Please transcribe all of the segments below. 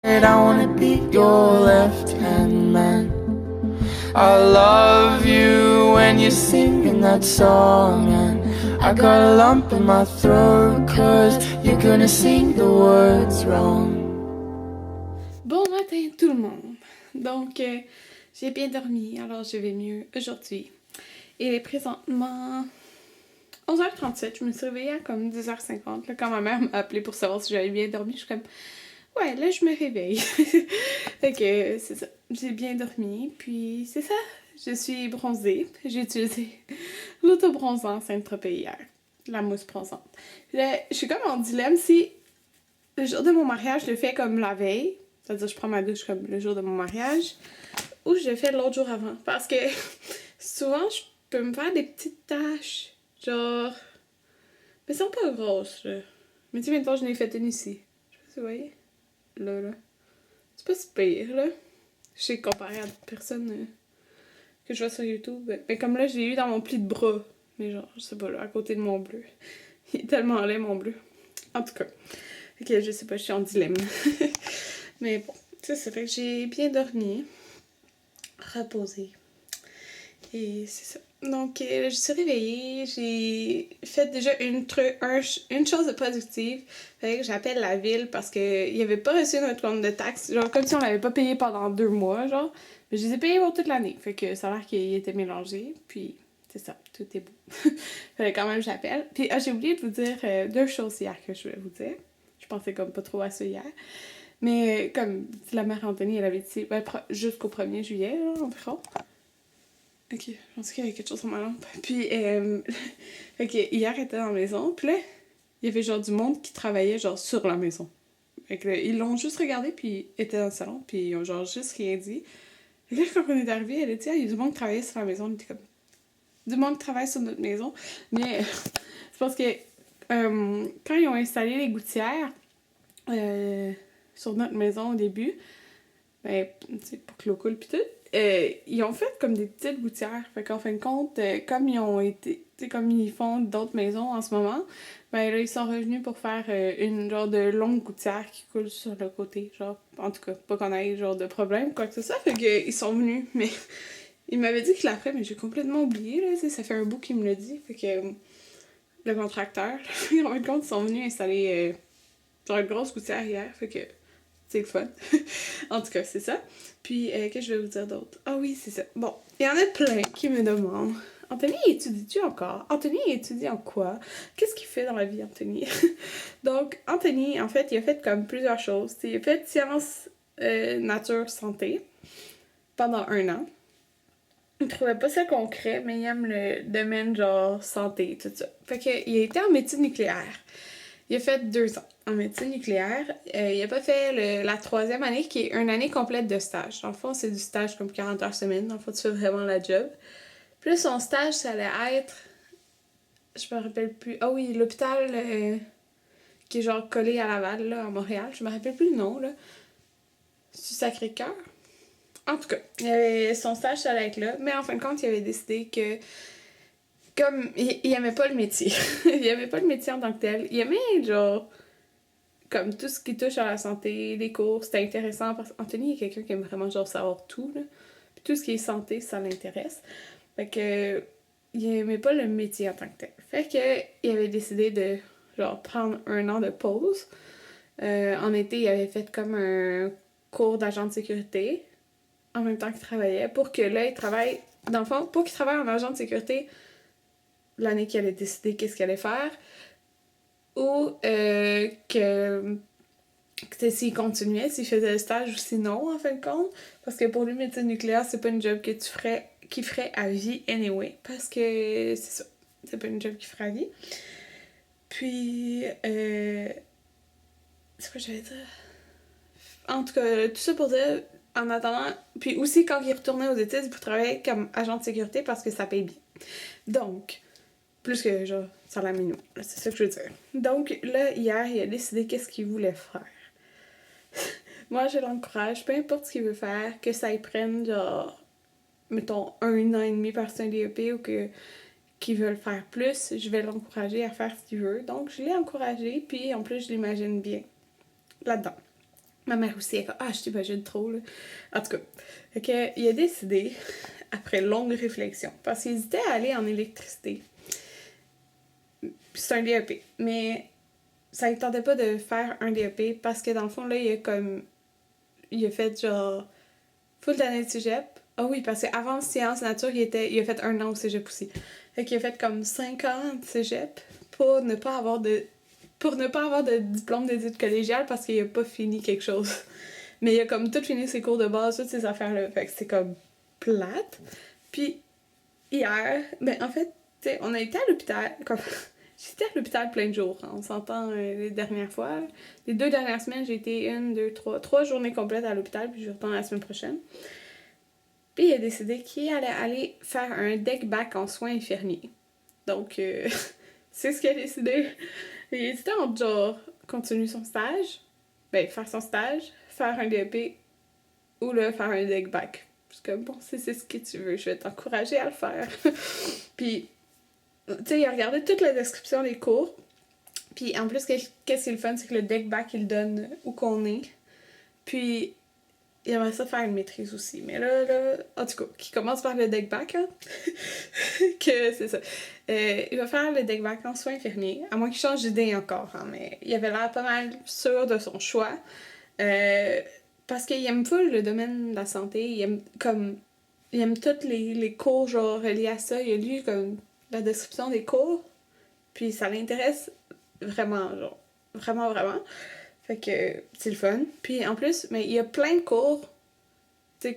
I wanna be your left-hand man. I love you when you're singing that song, and I got a lump in my throat, cause you're gonna sing the words wrong. Bon matin tout le monde! Donc, j'ai bien dormi, alors je vais mieux aujourd'hui. Il est présentement 11h37, je me suis réveillée à comme 10h50. Là, quand ma mère m'a appelé pour savoir si j'avais bien dormi, je suis comme ouais, là je me réveille. Fait que c'est ça, j'ai bien dormi, puis c'est ça, je suis bronzée. J'ai utilisé l'autobronzant Saint-Tropez hier, la mousse bronzante. Là, je suis comme en dilemme si le jour de mon mariage, je le fais comme la veille, c'est-à-dire je prends ma douche comme le jour de mon mariage, ou je le fais l'autre jour avant. Parce que souvent, je peux me faire des petites taches, genre... Mais elles sont pas grosses, là. Mais tu sais, maintenant, je n'ai fait une ici. Je sais pas si vous voyez. Là. C'est pas si pire, là. Je sais, comparé à d'autres personnes que je vois sur YouTube. Mais comme là, je l'ai eu dans mon pli de bras. Mais genre, je sais pas, là, à côté de mon bleu. Il est tellement laid, mon bleu. En tout cas. Ok, je sais pas, je suis en dilemme. Mais bon, ça fait que j'ai bien dormi. Reposé. Et c'est ça. Donc, je suis réveillée, j'ai fait déjà une chose de productive. Fait que j'appelle la ville parce qu'ils n'avaient pas reçu notre compte de taxes. Genre, comme si on l'avait pas payé pendant 2 mois, genre. Mais je les ai payés pour toute l'année. Fait que ça a l'air qu'ils étaient mélangés. Puis, c'est ça, tout est beau. Fait que quand même, j'appelle. Puis, j'ai oublié de vous dire 2 choses hier que je voulais vous dire. Je pensais comme pas trop à ça hier. Mais comme la mère Anthony, elle avait dit jusqu'au 1er juillet, là, environ. Ok, je pense qu'il y avait quelque chose sur ma lampe. Puis, ok, hier, elle était dans la maison. Puis là, il y avait genre du monde qui travaillait genre sur la maison. Fait que là, ils l'ont juste regardé, puis étaient dans le salon, puis ils ont genre juste rien dit. Et là, quand on est arrivé, elle a dit, ah, il y a du monde qui travaillait sur la maison. On était comme, du monde qui travaille sur notre maison. Mais je pense que quand ils ont installé les gouttières sur notre maison au début, ben, tu sais, pour que l'eau coule pis tout, ils ont fait comme des petites gouttières. Fait qu'en fin de compte, comme ils ont été, tu sais, comme ils font d'autres maisons en ce moment, ben là, ils sont revenus pour faire une genre de longue gouttière qui coule sur le côté. Genre, en tout cas, pas qu'on ait genre de problème, quoi que ce soit. Fait qu'ils sont venus, mais ils m'avaient dit qu'ils la feraient, mais j'ai complètement oublié, là, tu sais, ça fait un bout qu'ils me le dit. Fait que le contracteur, en fin de compte, ils sont venus installer genre une grosse gouttière hier. Fait que c'est le fun. En tout cas, c'est ça. Puis, qu'est-ce que je vais vous dire d'autre? Ah oui, c'est ça. Bon, il y en a plein qui me demandent. Anthony, étudie-tu encore? Anthony, étudie en quoi? Qu'est-ce qu'il fait dans la vie, Anthony? Donc, Anthony, en fait, il a fait comme plusieurs choses. Il a fait sciences, nature, santé pendant 1 an. Il trouvait pas ça concret, mais il aime le domaine genre santé, tout ça. Fait qu'il a été en médecine nucléaire. Il a fait 2 ans en médecine nucléaire. Il a pas fait la 3e année, qui est une année complète de stage. Dans le fond, c'est du stage comme 40 heures semaine. Dans le fond, tu fais vraiment la job. Puis là, son stage, ça allait être... Je me rappelle plus... Ah oui, l'hôpital qui est genre collé à Laval, là, à Montréal. Je me rappelle plus le nom, là. C'est Sacré-Cœur? En tout cas, son stage, ça allait être là. Mais en fin de compte, il avait décidé que... Comme, il aimait pas le métier. Il aimait pas le métier en tant que tel. Il aimait, genre... Comme tout ce qui touche à la santé, les cours, c'était intéressant parce qu'Anthony est quelqu'un qui aime vraiment genre savoir tout, là. Puis tout ce qui est santé, ça l'intéresse. Fait que il aimait pas le métier en tant que tel. Fait que il avait décidé de genre prendre 1 an de pause. En été, il avait fait comme un cours d'agent de sécurité en même temps qu'il travaillait pour que là, il travaille, dans le fond, pour qu'il travaille en agent de sécurité l'année qu'il allait décider qu'est-ce qu'il allait faire. Ou que s'il continuait, s'il faisait le stage ou sinon, en fin de compte. Parce que pour lui, médecine nucléaire, c'est pas une job que qu'il ferait à vie anyway. Parce que c'est ça. C'est pas une job qu'il ferait à vie. Puis, c'est quoi je vais dire? En tout cas, tout ça pour dire, en attendant, puis aussi quand il retournait aux études, il pouvait travailler comme agent de sécurité parce que ça paye bien. Donc, plus que genre salaire minimum, c'est ça que je veux dire. Donc là, hier, il a décidé qu'est-ce qu'il voulait faire. Moi, je l'encourage, peu importe ce qu'il veut faire, que ça y prenne genre, mettons, 1 an et demi par un DEP ou qu'il veut le faire plus, je vais l'encourager à faire ce qu'il veut. Donc, je l'ai encouragé, puis en plus, je l'imagine bien là-dedans. Ma mère aussi, elle est comme, ah, je t'imagine trop, là. En tout cas, fait que, il a décidé, après longue réflexion, parce qu'il hésitait à aller en électricité. C'est un DEP, mais ça ne tentait pas de faire un DEP parce que dans le fond, là, il a fait genre full d'années de cégep. Ah oui, parce qu'avant sciences nature, il a fait 1 an au cégep aussi. Fait qu'il a fait comme 5 ans de cégep pour ne pas avoir de diplôme d'études collégiales parce qu'il a pas fini quelque chose. Mais il a comme tout fini ses cours de base, toutes ces affaires-là. Fait que c'est comme plate. Puis hier, ben en fait, t'sais, on a été à l'hôpital. J'étais à l'hôpital plein de jours, hein, on s'entend les dernières fois. Les 2 dernières semaines, j'ai été 3 journées complètes à l'hôpital, puis je retourne la semaine prochaine. Puis il a décidé qu'il allait aller faire un deck back en soins infirmiers. Donc, c'est ce qu'il a décidé. Il a hésité entre genre continuer son stage, ben faire son stage, faire un DEP ou là faire un deck back. Parce que bon, c'est ce que tu veux, je vais t'encourager à le faire. Puis, tu sais, il a regardé toute la description des cours. Puis en plus, qu'est-ce qui est le fun, c'est que le deck back, il donne où qu'on est. Puis, il aimerait ça faire une maîtrise aussi. Mais là, en tout cas, qui commence par le deck back, hein? Que c'est ça. Il va faire le deck back en soins infirmiers, à moins qu'il change d'idée encore, hein, mais il avait l'air pas mal sûr de son choix. Parce qu'il aime full le domaine de la santé, il aime tous les cours genre reliés à ça, il a lu comme la description des cours, puis ça l'intéresse vraiment, genre, vraiment, vraiment. Fait que c'est le fun. Puis en plus, mais il y a plein de cours, tu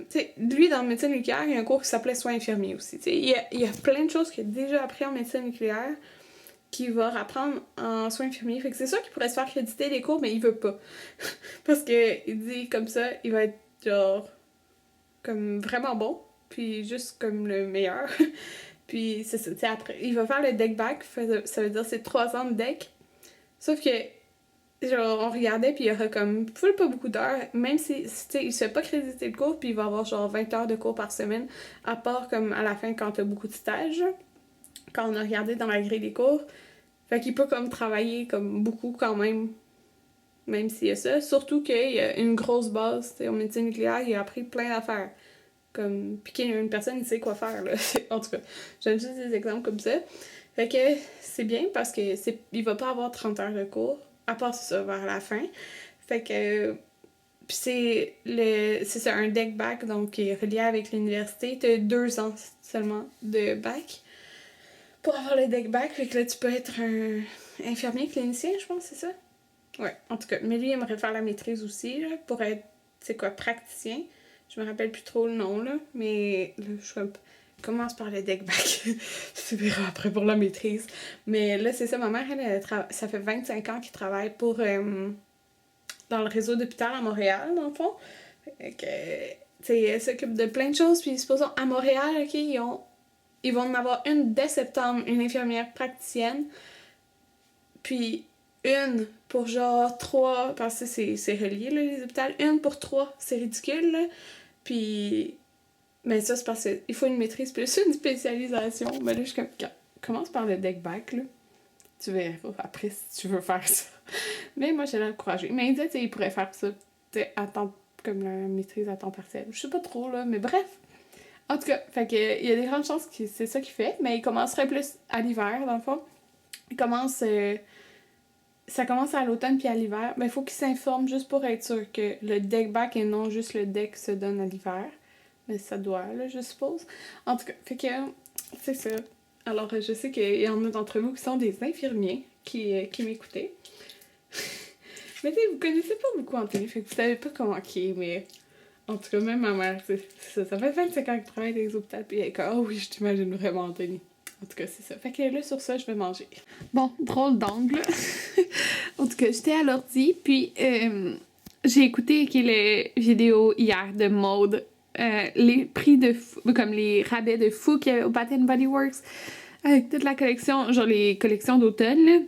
sais, lui dans médecine nucléaire, il y a un cours qui s'appelait soins infirmiers aussi, tu sais, il y a plein de choses qu'il a déjà appris en médecine nucléaire qu'il va apprendre en soins infirmiers. Fait que c'est sûr qu'il pourrait se faire créditer des cours, mais il veut pas. Parce que il dit comme ça, il va être genre comme vraiment bon, puis juste comme le meilleur. Puis c'est ça, tu sais, après, il va faire le deck back, ça veut dire c'est 3 ans de deck. Sauf que, genre, on regardait, puis il y aura comme full pas beaucoup d'heures, même si, tu sais, il se fait pas créditer le cours, puis il va avoir genre 20 heures de cours par semaine, à part comme à la fin quand t'as beaucoup de stages. Quand on a regardé dans la grille des cours. Fait qu'il peut comme travailler comme beaucoup quand même s'il y a ça. Surtout qu'il y a une grosse base, tu sais, en médecine nucléaire, il a appris plein d'affaires. Comme piquer une personne, il sait quoi faire, là. En tout cas, j'aime juste des exemples comme ça. Fait que c'est bien parce que il va pas avoir 30 heures de cours, à part ça, vers la fin. Fait que puis c'est ça, un deck back, donc qui est relié avec l'université. T'as 2 ans seulement de bac pour avoir le deck back, fait que là, tu peux être un infirmier clinicien, je pense, c'est ça? Ouais, en tout cas. Mais lui, il aimerait faire la maîtrise aussi, là, pour être, c'est quoi, praticien. Je me rappelle plus trop le nom, là, mais là, je commence par le deck back. Tu verras après pour la maîtrise. Mais là, c'est ça, ma mère, ça fait 25 ans qu'elle travaille pour, dans le réseau d'hôpital à Montréal, dans le fond. Fait que, tu sais, elle s'occupe de plein de choses, puis supposons, à Montréal, OK, ils vont en avoir une dès septembre, une infirmière praticienne, puis une pour genre 3, parce que c'est relié, là, les hôpitaux, une pour 3, c'est ridicule, là. Puis, mais ça, c'est parce qu'il faut une maîtrise plus une spécialisation. Mais là, je commence par le deck back, là. Tu verras après si tu veux faire ça. Mais moi, j'ai l'encouragé. Mais il disait, tu sais, il pourrait faire ça, tu sais, à temps, comme la maîtrise à temps partiel. Je sais pas trop, là, mais bref. En tout cas, fait que, il y a des grandes chances que c'est ça qu'il fait, mais il commencerait plus à l'hiver, dans le fond. Ça commence à l'automne puis à l'hiver. Ben, il faut qu'il s'informe juste pour être sûr que le deck back et non juste le deck se donne à l'hiver. Mais ça doit, là, je suppose. En tout cas, fait que, c'est ça. Alors, je sais qu'il y en a d'entre vous qui sont des infirmiers qui m'écoutaient. Mais tu sais, vous connaissez pas beaucoup Anthony, fait que vous savez pas comment qui est, mais... En tout cas, même ma mère, c'est ça. Ça fait 25 ans qu'elle travaille dans les hôpitaux, puis elle est comme, oh oui, je t'imagine vraiment Anthony. En tout cas, c'est ça. Fait que là, sur ça, je vais manger. Bon, drôle d'angle. En tout cas, j'étais à l'ordi, puis j'ai écouté les vidéos hier de Maude. Les prix comme les rabais de fou qu'il y avait au Bath & Body Works, avec toute la collection, genre les collections d'automne, là.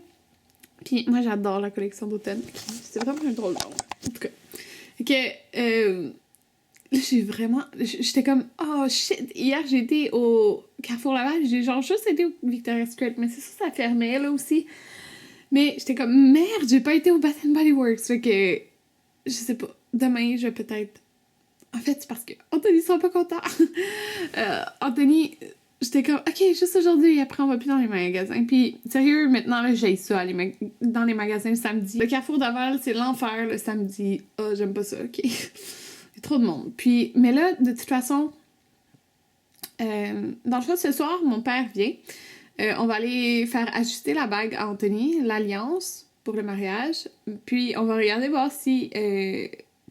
Puis moi, j'adore la collection d'automne. C'est vraiment un drôle d'angle. En tout cas. Fait que... j'étais comme, oh shit, hier j'ai été au Carrefour Laval, j'ai genre juste été au Victoria's Secret, mais c'est ça fermait là aussi. Mais j'étais comme, merde, j'ai pas été au Bath & Body Works, fait que je sais pas, demain, je vais peut-être... En fait, c'est parce que Anthony sera pas content. Anthony, j'étais comme, ok, juste aujourd'hui, après on va plus dans les magasins. Puis, sérieux, maintenant, là, j'ai ça, dans les magasins le samedi. Le Carrefour Laval, c'est l'enfer le samedi. Oh, j'aime pas ça, ok. Il y a trop de monde. Puis, mais là, de toute façon, dans le fond, ce soir, mon père vient. On va aller faire ajuster la bague à Anthony, l'alliance pour le mariage. Puis, on va regarder voir si...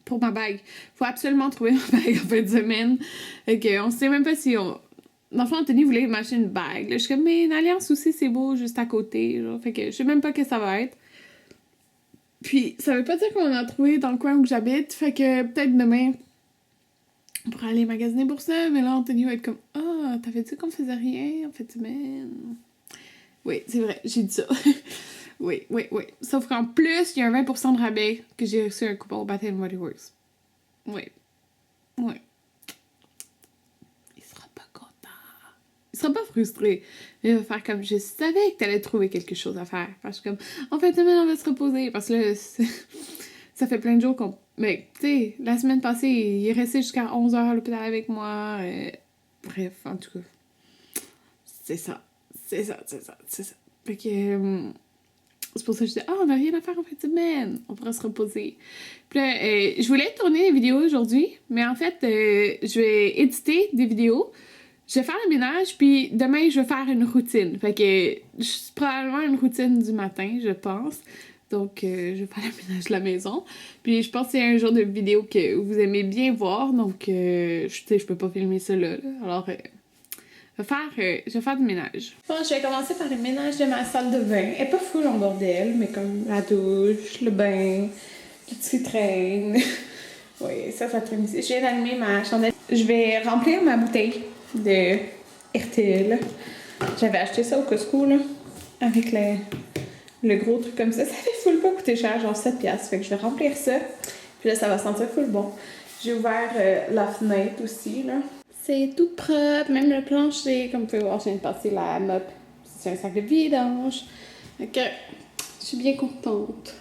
pour ma bague. Faut absolument trouver ma bague en fin de semaine. Fait on sait même pas si on... Dans le fond, Anthony voulait m'acheter une bague. Là, je suis comme, mais une alliance aussi, c'est beau, juste à côté. Genre. Fait que je sais même pas que ça va être. Puis, ça veut pas dire qu'on a trouvé dans le coin où j'habite. Fait que peut-être demain, on pourra aller magasiner pour ça. Mais là, Anthony va être comme, ah, t'avais dit qu'on faisait rien en fin de semaine? Oui, c'est vrai, j'ai dit ça. Oui. Sauf qu'en plus, il y a un 20% de rabais que j'ai reçu un coupon Bath & Body Works. Oui. Il sera pas content. Il sera pas frustré. Il va faire comme, je savais que t'allais trouver quelque chose à faire. Parce que comme, en fait, on va se reposer. Parce que là, ça fait plein de jours qu'on... Mais, tu sais, la semaine passée, il est resté jusqu'à 11h à l'hôpital avec moi. Bref, en tout cas. C'est ça. Fait que... c'est pour ça que je dis, on n'a rien à faire en fin de semaine. On pourra se reposer. Puis là, je voulais tourner des vidéos aujourd'hui, mais en fait, je vais éditer des vidéos. Je vais faire le ménage, puis demain, je vais faire une routine. Fait que c'est probablement une routine du matin, je pense. Donc, je vais faire le ménage de la maison. Puis je pense que c'est un genre de vidéo que vous aimez bien voir. Donc, je peux pas filmer ça là. Alors... je vais faire du ménage. Bon, je vais commencer par le ménage de ma salle de bain. Elle est pas full en bordel, mais comme la douche, le bain, le petit train. Oui, ça traîne ici. Je viens d'allumer ma chandelle. Je vais remplir ma bouteille de RTL. J'avais acheté ça au Costco, là, avec le gros truc comme ça. Ça fait full pas coûter cher, genre 7$. Fait que je vais remplir ça. Puis là, ça va sentir full bon. J'ai ouvert la fenêtre aussi, là. C'est tout propre, même le plancher, comme vous pouvez voir, je viens de passer la mop. C'est un sac de vidange. Donc, je suis bien contente.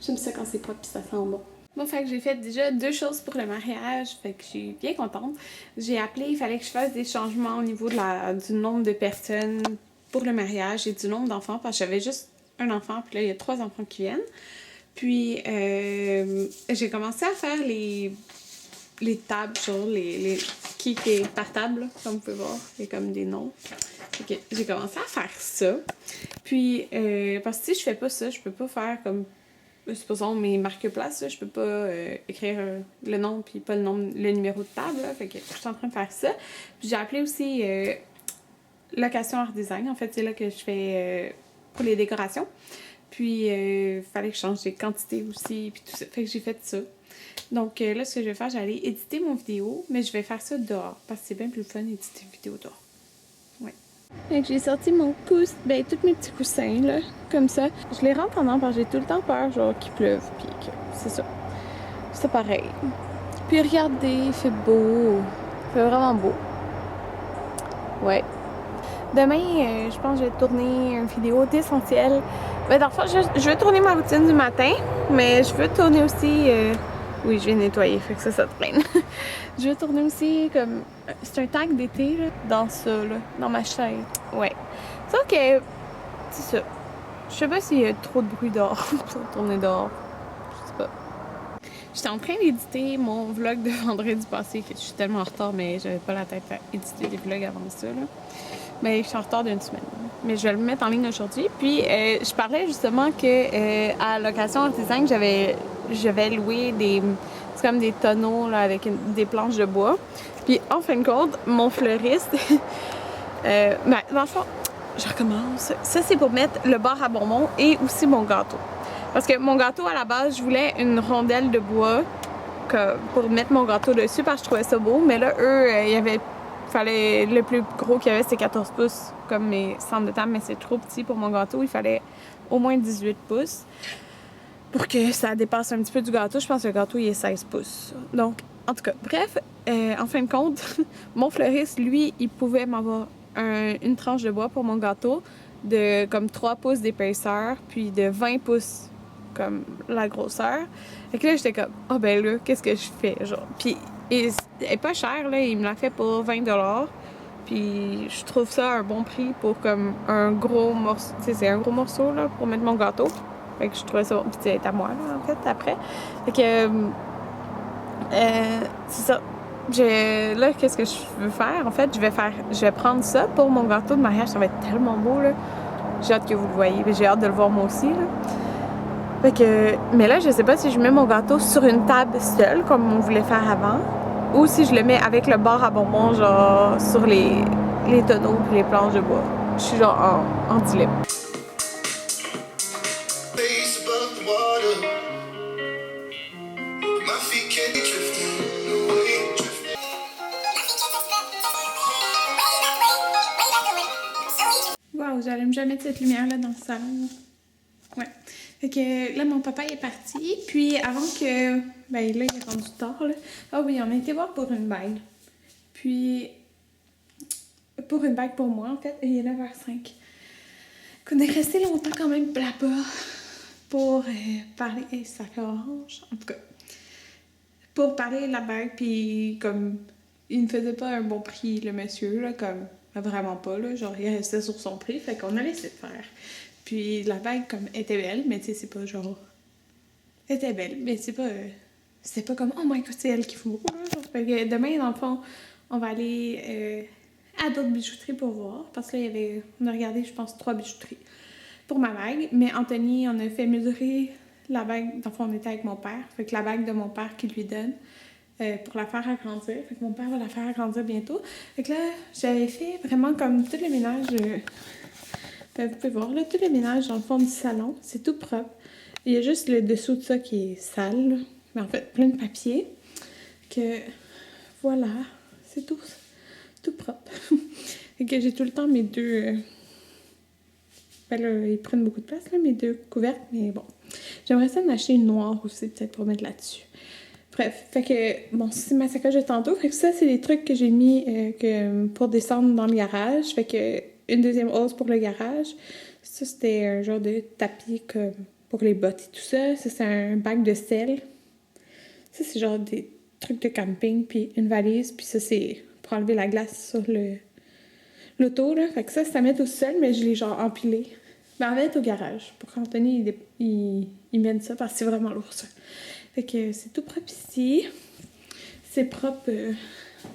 J'aime ça quand c'est propre et ça sent bon. Bon, fait que j'ai fait déjà 2 choses pour le mariage, fait que je suis bien contente. J'ai appelé, il fallait que je fasse des changements au niveau du nombre de personnes pour le mariage et du nombre d'enfants, parce que j'avais juste un enfant, puis là, il y a 3 enfants qui viennent. Puis, j'ai commencé à faire les tables, genre les qui est par table, comme vous pouvez voir. Il y a comme des noms. Ok, j'ai commencé à faire ça. Puis, parce que si je fais pas ça, je peux pas faire comme, supposons mes marque-places, je peux pas écrire le nom puis pas le numéro de table. Là, fait que je suis en train de faire ça. Puis j'ai appelé aussi Location Art Design. En fait, c'est là que je fais pour les décorations. Puis, fallait que je change les quantités aussi, puis tout ça. Fait que j'ai fait ça. Donc là, ce que je vais faire, j'allais éditer mon vidéo, mais je vais faire ça dehors, parce que c'est bien plus fun d'éditer une vidéo dehors. Ouais. Fait que j'ai sorti tous mes petits coussins, là, comme ça. Je les rentre en ordre parce que j'ai tout le temps peur, genre, qu'il pleuve, puis que c'est ça. C'est pareil. Puis regardez, il fait beau. Il fait vraiment beau. Ouais. Demain, je pense que je vais tourner une vidéo d'essentiel. Ben, dans le fond, je vais tourner ma routine du matin, mais je veux tourner aussi... Oui, je vais nettoyer, fait que ça traîne. Je vais tourner aussi comme... C'est un tag d'été, là, dans ça, là, dans ma chaîne. Ouais. Sauf que... C'est ça. Je sais pas s'il y a trop de bruit dehors pour tourner dehors. Je sais pas. J'étais en train d'éditer mon vlog de vendredi passé, que je suis tellement en retard, mais j'avais pas la tête à éditer des vlogs avant ça, là. Mais je suis en retard d'une semaine. Mais je vais le mettre en ligne aujourd'hui. Puis, je parlais justement que à Location Art Design, j'avais loué c'est comme des tonneaux là, avec des planches de bois. Puis, en fin de compte, mon fleuriste... dans le fond, je recommence. Ça, c'est pour mettre le bar à bonbons et aussi mon gâteau. Parce que mon gâteau, à la base, je voulais une rondelle de bois pour mettre mon gâteau dessus parce que je trouvais ça beau. Mais là, eux, le plus gros qu'il y avait, c'était 14 pouces, comme mes centres de table, mais c'est trop petit pour mon gâteau. Il fallait au moins 18 pouces pour que ça dépasse un petit peu du gâteau. Je pense que le gâteau, il est 16 pouces. Donc, en tout cas, bref, en fin de compte, mon fleuriste, lui, il pouvait m'avoir une tranche de bois pour mon gâteau de comme 3 pouces d'épaisseur, puis de 20 pouces comme la grosseur. Fait que là, j'étais comme, ah ben là, qu'est-ce que je fais, genre. Puis, elle est pas chère, là, il me l'a fait pour 20$. Puis, je trouve ça un bon prix pour comme un gros morceau. Tu sais, c'est un gros morceau, là, pour mettre mon gâteau. Fait que je trouvais ça bon. Puis, c'est à moi, là, en fait, après. Fait que, c'est ça. Là, qu'est-ce que je veux faire? En fait, je vais prendre ça pour mon gâteau de mariage. Ça va être tellement beau, là. J'ai hâte que vous le voyez. J'ai hâte de le voir moi aussi, là. Fait que, mais là, je sais pas si je mets mon gâteau sur une table seule, comme on voulait faire avant, ou si je le mets avec le bord à bonbons, genre, sur les tonneaux et les planches de bois. Je suis genre en dilemme. Wow, j'allume jamais cette lumière-là dans le salon. Ouais. Fait que là, mon papa est parti. Puis avant que... Ben là, il est rendu tard, là. Ah oui, on a été voir pour une bague. Puis... Pour une bague pour moi, en fait. Il est 9h05. On est resté longtemps quand même là-bas pour parler... Hey, ça fait orange. En tout cas. Pour parler de la bague, puis comme... Il ne faisait pas un bon prix, le monsieur, là, comme... Vraiment pas, là. Genre, il restait sur son prix. Fait qu'on a laissé faire. Puis la bague, comme, était belle, mais tu sais, c'est pas genre... Elle était belle, mais c'est pas... c'était pas comme, oh my god, c'est elle qui faut. Fait que demain, dans le fond, on va aller à d'autres bijouteries pour voir. Parce que là, on a regardé, je pense, 3 bijouteries pour ma bague. Mais Anthony, on a fait mesurer la bague. Dans le fond, on était avec mon père. Fait que la bague de mon père qu'il lui donne pour la faire agrandir. Fait que mon père va la faire agrandir bientôt. Fait que là, j'avais fait vraiment comme tout le ménage... vous pouvez voir, là, tout le ménage dans le fond du salon, c'est tout propre. Il y a juste le dessous de ça qui est sale, là. Mais en fait, plein de papier. Que, voilà, c'est tout propre. Et que j'ai tout le temps mes deux... ben là, ils prennent beaucoup de place, là, mes deux couvertes, mais bon. J'aimerais ça en acheter une noire aussi, peut-être pour mettre là-dessus. Bref, fait que, bon, c'est ma sacoche de tantôt. Fait que ça, c'est des trucs que j'ai mis pour descendre dans le garage. Fait que une deuxième hausse pour le garage. Ça, c'était un genre de tapis comme pour les bottes et tout ça. Ça, c'est un bac de sel. Ça, c'est genre des trucs de camping, puis une valise. Puis ça, c'est pour enlever la glace sur l'auto, là. Fait que ça met tout seul, mais je l'ai genre empilé. Ben, on va être au garage pour qu'Anthony, il mène ça, parce que c'est vraiment lourd, ça. Fait que c'est tout propre ici. C'est propre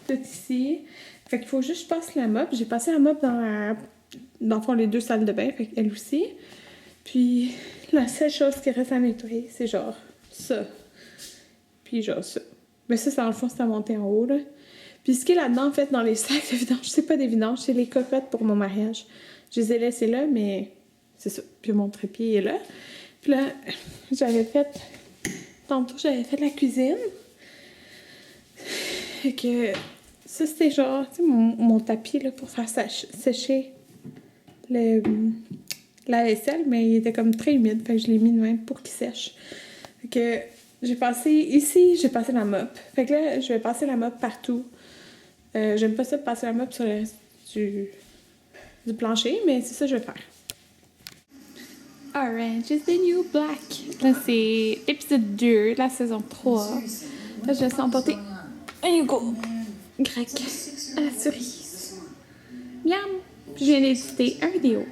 tout ici. Fait qu'il faut juste que je passe la mop. J'ai passé la mop dans le fond, les 2 salles de bain, fait qu'elle aussi. Puis la seule chose qui reste à nettoyer, c'est genre ça. Puis genre ça. Mais ça, dans le fond, c'est à monter en haut, là. Puis ce qui est là-dedans, en fait, dans les sacs de vidange, c'est pas des vidanges, c'est les cocottes pour mon mariage. Je les ai laissées là, mais c'est ça. Puis mon trépied est là. Puis là, tantôt, j'avais fait la cuisine. Fait que ça, c'était genre, tu sais, mon tapis, là, pour faire sécher la vaisselle, mais il était comme très humide, fait que je l'ai mis de même pour qu'il sèche. Fait que j'ai passé la mop. Fait que là, je vais passer la mop partout. J'aime pas ça de passer la mop sur le reste du plancher, mais c'est ça que je vais faire. Orange is the new black. Là, c'est l'épisode 2 de la saison 3. Là, je laisse emporter un go grec à la cerise. Miam! Je viens d'éditer une vidéo.